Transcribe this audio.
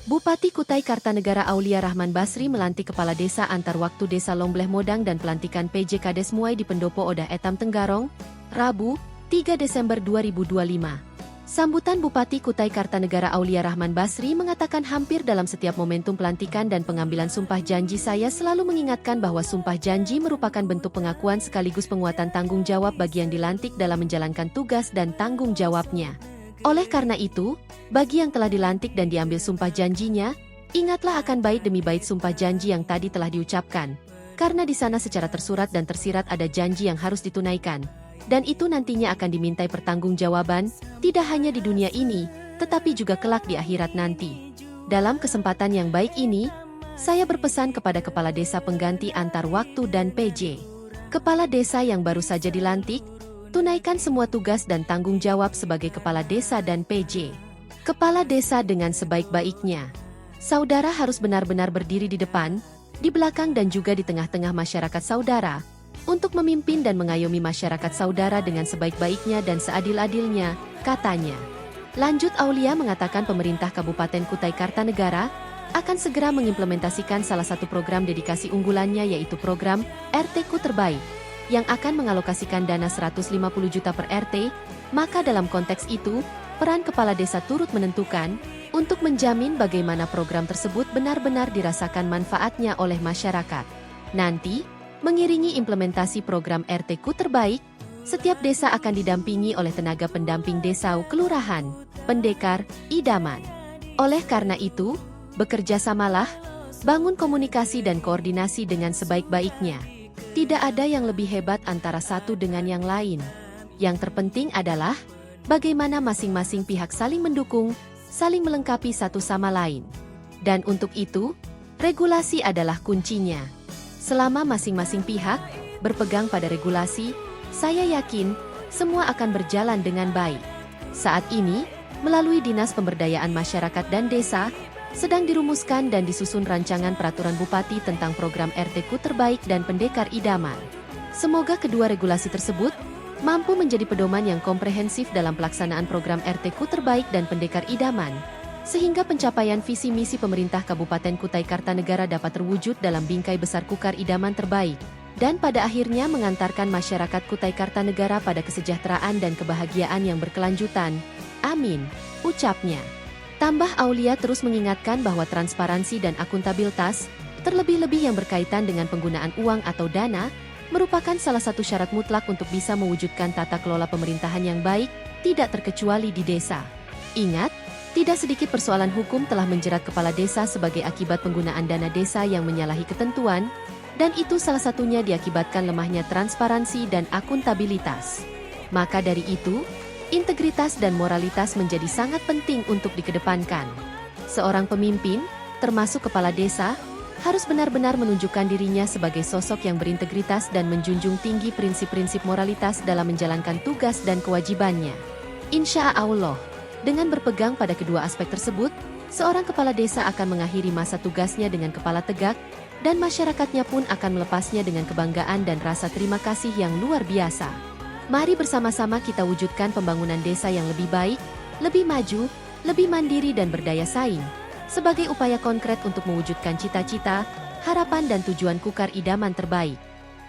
Bupati Kutai Kartanegara Aulia Rahman Basri melantik Kepala Desa antar waktu Desa Lombleh Modang dan pelantikan PJ Kades Muai di Pendopo Odah Etam Tenggarong, Rabu, 3 Desember 2025. Sambutan Bupati Kutai Kartanegara Aulia Rahman Basri mengatakan hampir dalam setiap momentum pelantikan dan pengambilan sumpah janji saya selalu mengingatkan bahwa sumpah janji merupakan bentuk pengakuan sekaligus penguatan tanggung jawab bagi yang dilantik dalam menjalankan tugas dan tanggung jawabnya. Oleh karena itu, bagi yang telah dilantik dan diambil sumpah janjinya, ingatlah akan bait demi bait sumpah janji yang tadi telah diucapkan. Karena di sana secara tersurat dan tersirat ada janji yang harus ditunaikan. Dan itu nantinya akan dimintai pertanggungjawaban, tidak hanya di dunia ini, tetapi juga kelak di akhirat nanti. Dalam kesempatan yang baik ini, saya berpesan kepada Kepala Desa pengganti antar waktu dan PJ. Kepala Desa yang baru saja dilantik, tunaikan semua tugas dan tanggung jawab sebagai Kepala Desa dan PJ. Kepala Desa dengan sebaik-baiknya. Saudara harus benar-benar berdiri di depan, di belakang dan juga di tengah-tengah masyarakat saudara, untuk memimpin dan mengayomi masyarakat saudara dengan sebaik-baiknya dan seadil-adilnya, katanya. Lanjut Aulia mengatakan pemerintah Kabupaten Kutai Kartanegara akan segera mengimplementasikan salah satu program dedikasi unggulannya yaitu program RT-Ku Terbaik, yang akan mengalokasikan dana 150 juta per RT, maka dalam konteks itu, peran Kepala Desa turut menentukan untuk menjamin bagaimana program tersebut benar-benar dirasakan manfaatnya oleh masyarakat. Nanti, mengiringi implementasi program RT-Ku Terbaik, setiap desa akan didampingi oleh tenaga pendamping desa kelurahan, pendekar, idaman. Oleh karena itu, bekerja samalah, bangun komunikasi dan koordinasi dengan sebaik-baiknya. Tidak ada yang lebih hebat antara satu dengan yang lain. Yang terpenting adalah bagaimana masing-masing pihak saling mendukung, saling melengkapi satu sama lain. Dan untuk itu, regulasi adalah kuncinya. Selama masing-masing pihak berpegang pada regulasi, saya yakin semua akan berjalan dengan baik. Saat ini, melalui Dinas Pemberdayaan Masyarakat dan Desa, sedang dirumuskan dan disusun rancangan peraturan Bupati tentang program RT-Ku Terbaik dan Pendekar Idaman. Semoga kedua regulasi tersebut mampu menjadi pedoman yang komprehensif dalam pelaksanaan program RT-Ku Terbaik dan Pendekar Idaman, sehingga pencapaian visi misi pemerintah Kabupaten Kutai Kartanegara dapat terwujud dalam bingkai besar Kukar Idaman terbaik, dan pada akhirnya mengantarkan masyarakat Kutai Kartanegara pada kesejahteraan dan kebahagiaan yang berkelanjutan. Amin, ucapnya. Tambah Aulia terus mengingatkan bahwa transparansi dan akuntabilitas, terlebih-lebih yang berkaitan dengan penggunaan uang atau dana, merupakan salah satu syarat mutlak untuk bisa mewujudkan tata kelola pemerintahan yang baik, tidak terkecuali di desa. Ingat, tidak sedikit persoalan hukum telah menjerat kepala desa sebagai akibat penggunaan dana desa yang menyalahi ketentuan, dan itu salah satunya diakibatkan lemahnya transparansi dan akuntabilitas. Maka dari itu, integritas dan moralitas menjadi sangat penting untuk dikedepankan. Seorang pemimpin, termasuk kepala desa, harus benar-benar menunjukkan dirinya sebagai sosok yang berintegritas dan menjunjung tinggi prinsip-prinsip moralitas dalam menjalankan tugas dan kewajibannya. Insya Allah, dengan berpegang pada kedua aspek tersebut, seorang kepala desa akan mengakhiri masa tugasnya dengan kepala tegak, dan masyarakatnya pun akan melepasnya dengan kebanggaan dan rasa terima kasih yang luar biasa. Mari bersama-sama kita wujudkan pembangunan desa yang lebih baik, lebih maju, lebih mandiri dan berdaya saing, sebagai upaya konkret untuk mewujudkan cita-cita, harapan dan tujuan Kukar Idaman terbaik.